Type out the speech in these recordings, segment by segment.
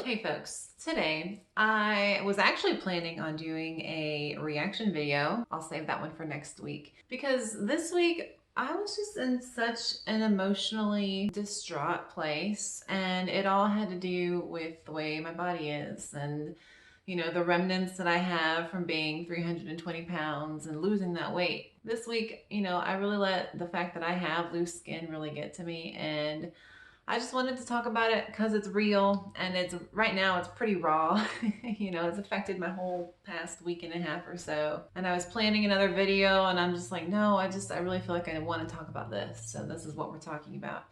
Okay folks, today I was actually planning on doing a reaction video. I'll save that one for next week because this week I was just in such an emotionally distraught place, and it all had to do with the way my body is and the remnants that I have from being 320 pounds and losing that weight. This week, I really let the fact that I have loose skin really get to me, and I just wanted to talk about it because it's real, and it's right now it's pretty raw. It's affected my whole past week and a half or so. And I was planning another video and I'm just like, no, I really feel like I want to talk about this. So this is what we're talking about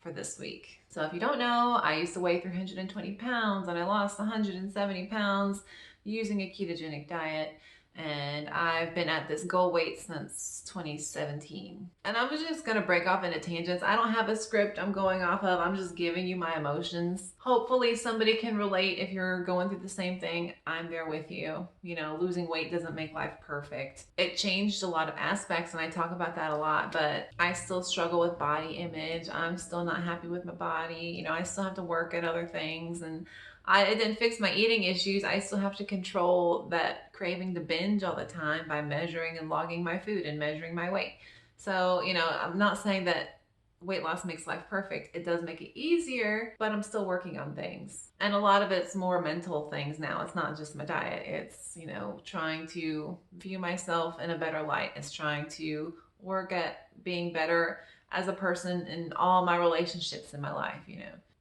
for this week. So if you don't know, I used to weigh 320 pounds and I lost 170 pounds using a ketogenic diet. And I've been at this goal weight since 2017. And I'm just gonna break off into tangents. I don't have a script I'm going off of. I'm just giving you my emotions. Hopefully somebody can relate if you're going through the same thing. I'm there with you. Losing weight doesn't make life perfect. It changed a lot of aspects, and I talk about that a lot, but I still struggle with body image. I'm still not happy with my body. I still have to work at other things, and it didn't fix my eating issues. I still have to control that craving to binge all the time by measuring and logging my food and measuring my weight. So, I'm not saying that weight loss makes life perfect. It does make it easier, but I'm still working on things. And a lot of it's more mental things now. It's not just my diet. It's, trying to view myself in a better light. It's trying to work at being better as a person in all my relationships in my life,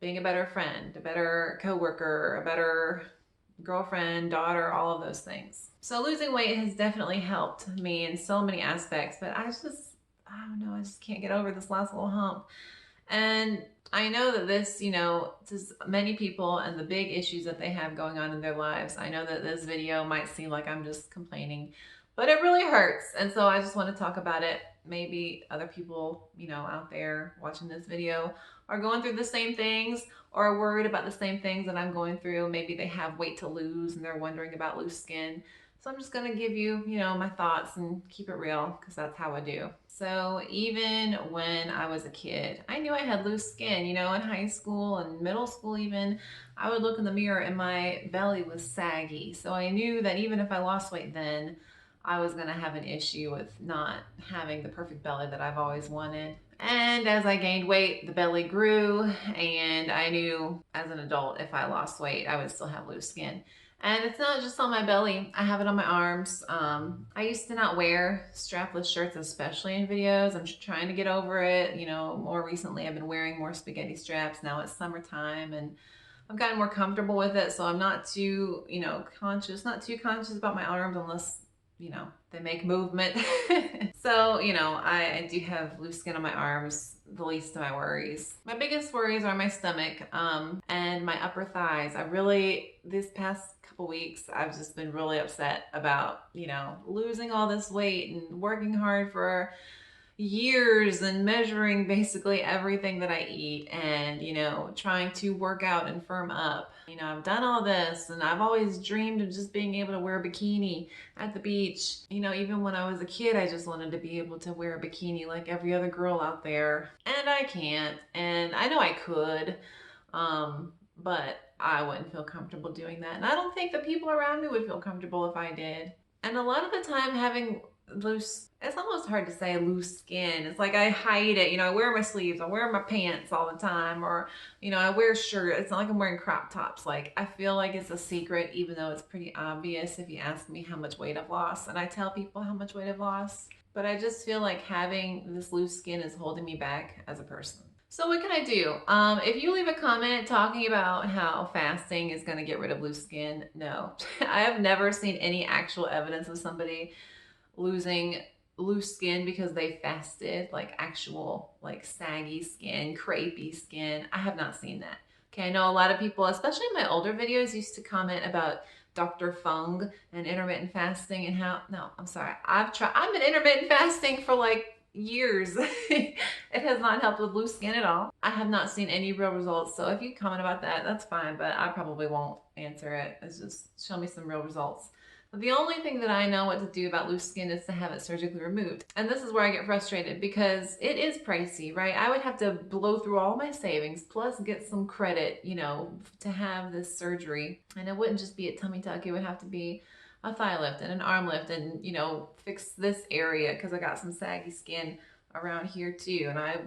being a better friend, a better coworker, a better girlfriend, daughter, all of those things. So losing weight has definitely helped me in so many aspects, but I don't know, I just can't get over this last little hump. And I know that this, to many people and the big issues that they have going on in their lives, I know that this video might seem like I'm just complaining, but it really hurts. And so I just want to talk about it. Maybe other people, out there watching this video are going through the same things or are worried about the same things that I'm going through. Maybe they have weight to lose and they're wondering about loose skin. So I'm just going to give you, my thoughts and keep it real because that's how I do. So even when I was a kid, I knew I had loose skin, in high school and middle school even, I would look in the mirror and my belly was saggy. So I knew that even if I lost weight then, I was gonna have an issue with not having the perfect belly that I've always wanted. And as I gained weight, the belly grew, and I knew as an adult if I lost weight, I would still have loose skin. And it's not just on my belly, I have it on my arms. I used to not wear strapless shirts, especially in videos. I'm trying to get over it. More recently I've been wearing more spaghetti straps. Now it's summertime and I've gotten more comfortable with it, so I'm not too, not too conscious about my arms unless they make movement. So, I do have loose skin on my arms, the least of my worries. My biggest worries are my stomach and my upper thighs. This past couple weeks, I've just been really upset about, losing all this weight and working hard for years and measuring basically everything that I eat and, trying to work out and firm up. I've done all this and I've always dreamed of just being able to wear a bikini at the beach. Even when I was a kid, I just wanted to be able to wear a bikini like every other girl out there. And I can't. And I know I could, but I wouldn't feel comfortable doing that. And I don't think the people around me would feel comfortable if I did. And a lot of the time having it's almost hard to say loose skin. It's like I hide it. I wear my sleeves, I wear my pants all the time, or, I wear shirts. It's not like I'm wearing crop tops. Like, I feel like it's a secret, even though it's pretty obvious if you ask me how much weight I've lost. And I tell people how much weight I've lost. But I just feel like having this loose skin is holding me back as a person. So what can I do? If you leave a comment talking about how fasting is going to get rid of loose skin, no. I have never seen any actual evidence of somebody losing loose skin because they fasted, like actual like saggy skin, crepey skin. I have not seen that. Okay, I know a lot of people, especially in my older videos, used to comment about Dr. Fung and intermittent fasting and I'm sorry, I've been intermittent fasting for like years. It has not helped with loose skin at all. I have not seen any real results. So if you comment about that, that's fine, but I probably won't answer it. It's just show me some real results. The only thing that I know what to do about loose skin is to have it surgically removed. And this is where I get frustrated because it is pricey, right? I would have to blow through all my savings plus get some credit, to have this surgery. And it wouldn't just be a tummy tuck, it would have to be a thigh lift and an arm lift and, fix this area because I got some saggy skin around here too. And I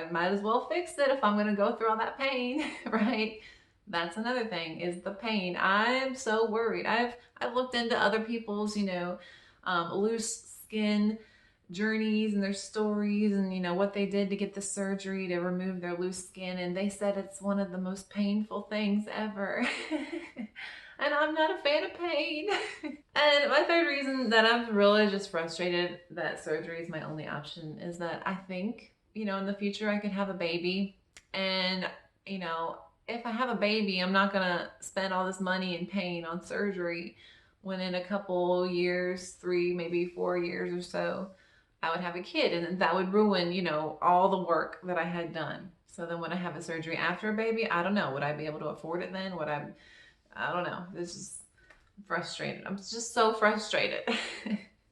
might as well fix it if I'm going to go through all that pain, right? That's another thing is the pain. I'm so worried. I've looked into other people's, loose skin journeys and their stories and what they did to get the surgery to remove their loose skin, and they said it's one of the most painful things ever. And I'm not a fan of pain. And my third reason that I'm really just frustrated that surgery is my only option is that I think, in the future I could have a baby, and if I have a baby, I'm not gonna spend all this money and pain on surgery when in a couple years, 3, maybe 4 years or so, I would have a kid, and that would ruin, all the work that I had done. So then when I have a surgery after a baby, I don't know, would I be able to afford it then? I don't know. This is frustrated. I'm just so frustrated.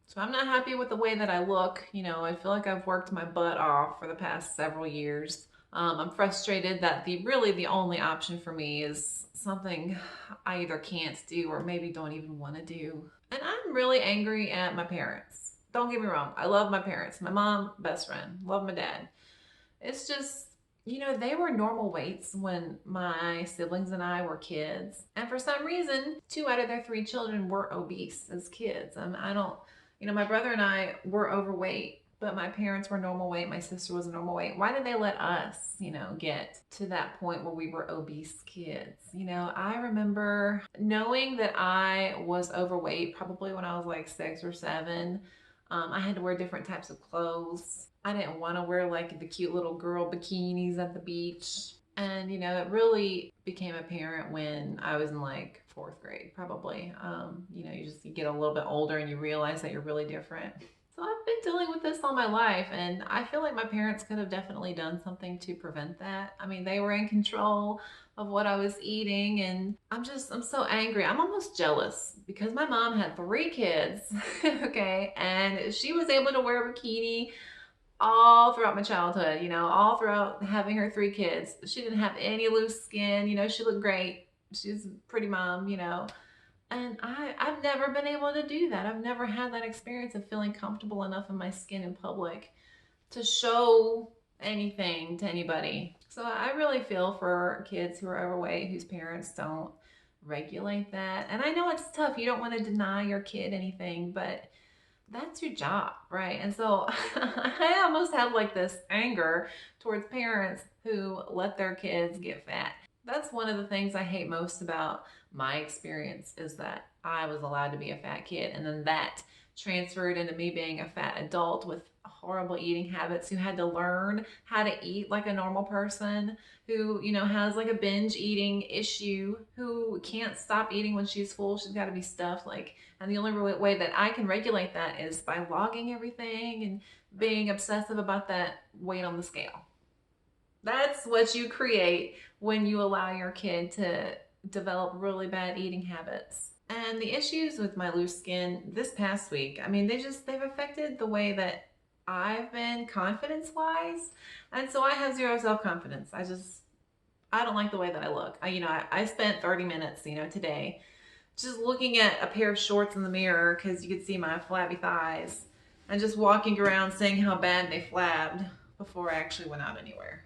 So I'm not happy with the way that I look. I feel like I've worked my butt off for the past several years. I'm frustrated that the only option for me is something I either can't do or maybe don't even want to do. And I'm really angry at my parents. Don't get me wrong. I love my parents. My mom, best friend. Love my dad. It's just, they were normal weights when my siblings and I were kids. And for some reason, 2 out of their 3 children were obese as kids. I don't, my brother and I were overweight, but my parents were normal weight. My sister was normal weight. Why did they let us, get to that point where we were obese kids? I remember knowing that I was overweight probably when I was like 6 or 7. I had to wear different types of clothes. I didn't want to wear like the cute little girl bikinis at the beach. And, it really became apparent when I was in like 4th grade, probably. You get a little bit older and you realize that you're really different. So I've been dealing with this all my life, and I feel like my parents could have definitely done something to prevent that. I mean, they were in control of what I was eating, and I'm so angry. I'm almost jealous because my mom had 3 kids, okay, and she was able to wear a bikini all throughout my childhood, all throughout having her 3 kids. She didn't have any loose skin, she looked great. She's a pretty mom, and I've never been able to do that. I've never had that experience of feeling comfortable enough in my skin in public to show anything to anybody. So I really feel for kids who are overweight, whose parents don't regulate that. And I know it's tough. You don't want to deny your kid anything, but that's your job, right? And so I almost have like this anger towards parents who let their kids get fat. That's one of the things I hate most about my experience is that I was allowed to be a fat kid, and then that transferred into me being a fat adult with horrible eating habits, who had to learn how to eat like a normal person, who has like a binge eating issue, who can't stop eating when she's full. She's got to be stuffed, like, and the only way that I can regulate that is by logging everything and being obsessive about that weight on the scale. That's what you create when you allow your kid to develop really bad eating habits. And the issues with my loose skin this past week, I mean, they've affected the way that I've been confidence-wise. And so I have zero self-confidence. I don't like the way that I look. I spent 30 minutes, today just looking at a pair of shorts in the mirror because you could see my flabby thighs, and just walking around saying how bad they flabbed before I actually went out anywhere,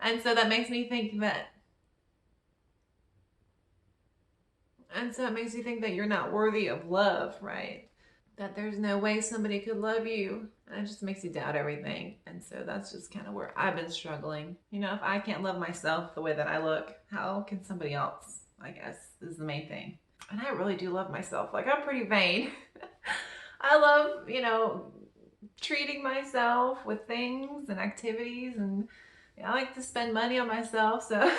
And so that makes me think that you're not worthy of love, right? That there's no way somebody could love you. And it just makes you doubt everything. And so that's just kind of where I've been struggling. If I can't love myself the way that I look, how can somebody else, I guess, is the main thing. And I really do love myself. Like, I'm pretty vain. I love, treating myself with things and activities, and I like to spend money on myself. So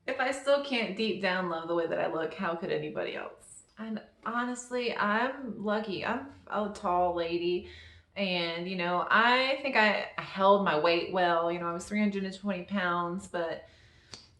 if I still can't deep down love the way that I look, how could anybody else? And honestly, I'm lucky. I'm a tall lady, and I think I held my weight well. I was 320 pounds, but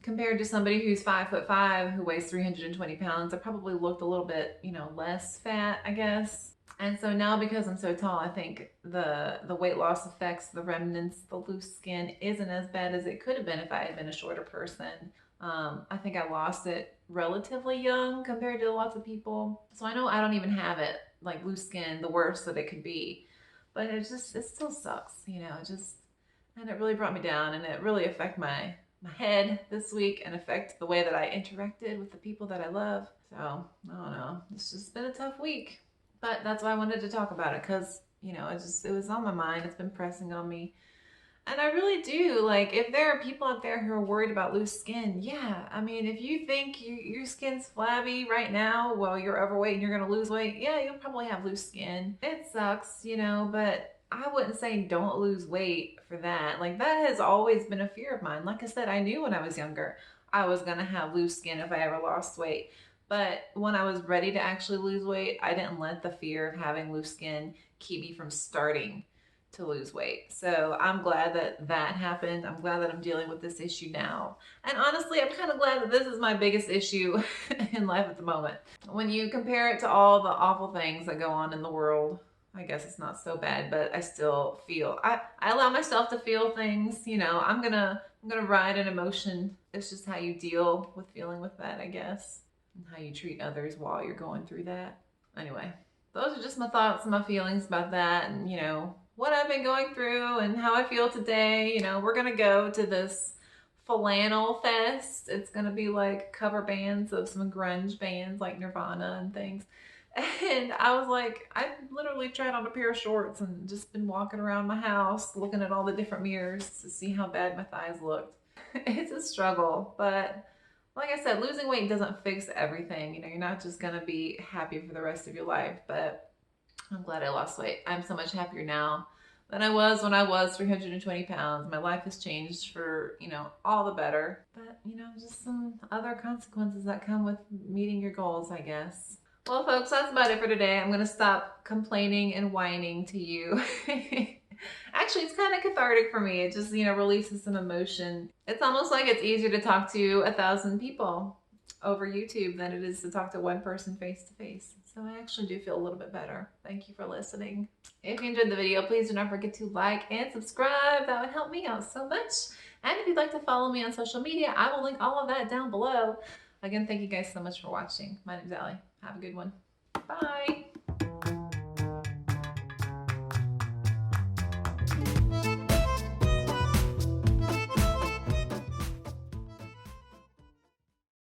compared to somebody who's 5'5" who weighs 320 pounds, I probably looked a little bit, less fat, I guess. And so now, because I'm so tall, I think the weight loss effects, the remnants, the loose skin isn't as bad as it could have been if I had been a shorter person. I think I lost it relatively young compared to lots of people. So I know I don't even have it, like loose skin, the worst that it could be. But it still sucks, and it really brought me down, and it really affected my head this week and affect the way that I interacted with the people that I love. So I don't know. It's just been a tough week. But that's why I wanted to talk about it, because, it was on my mind. It's been pressing on me. And I really do, like, if there are people out there who are worried about loose skin, yeah. I mean, if you think your skin's flabby right now while you're overweight and you're going to lose weight, yeah, you'll probably have loose skin. It sucks, but I wouldn't say don't lose weight for that. Like, that has always been a fear of mine. Like I said, I knew when I was younger I was going to have loose skin if I ever lost weight. But when I was ready to actually lose weight, I didn't let the fear of having loose skin keep me from starting to lose weight. So I'm glad that happened. I'm glad that I'm dealing with this issue now. And honestly, I'm kind of glad that this is my biggest issue in life at the moment. When you compare it to all the awful things that go on in the world, I guess it's not so bad, but I still feel, I allow myself to feel things, I'm gonna ride an emotion. It's just how you deal with feeling with that, I guess, and how you treat others while you're going through that. Anyway, those are just my thoughts and my feelings about that, and what I've been going through and how I feel today. We're gonna go to this flannel fest. It's gonna be like cover bands of some grunge bands like Nirvana and things. And I was like, I literally tried on a pair of shorts and just been walking around my house looking at all the different mirrors to see how bad my thighs looked. It's a struggle, but like I said, losing weight doesn't fix everything. You're not just gonna be happy for the rest of your life, but I'm glad I lost weight. I'm so much happier now than I was when I was 320 pounds. My life has changed for, all the better. But, just some other consequences that come with meeting your goals, I guess. Well, folks, that's about it for today. I'm going to stop complaining and whining to you. Actually, it's kind of cathartic for me. It just, releases some emotion. It's almost like it's easier to talk to 1,000 people over YouTube than it is to talk to one person face to face. So I actually do feel a little bit better. Thank you for listening. If you enjoyed the video, please do not forget to like and subscribe. That would help me out so much. And if you'd like to follow me on social media, I will link all of that down below. Again, thank you guys so much for watching. My name's Allie. Have a good one. Bye.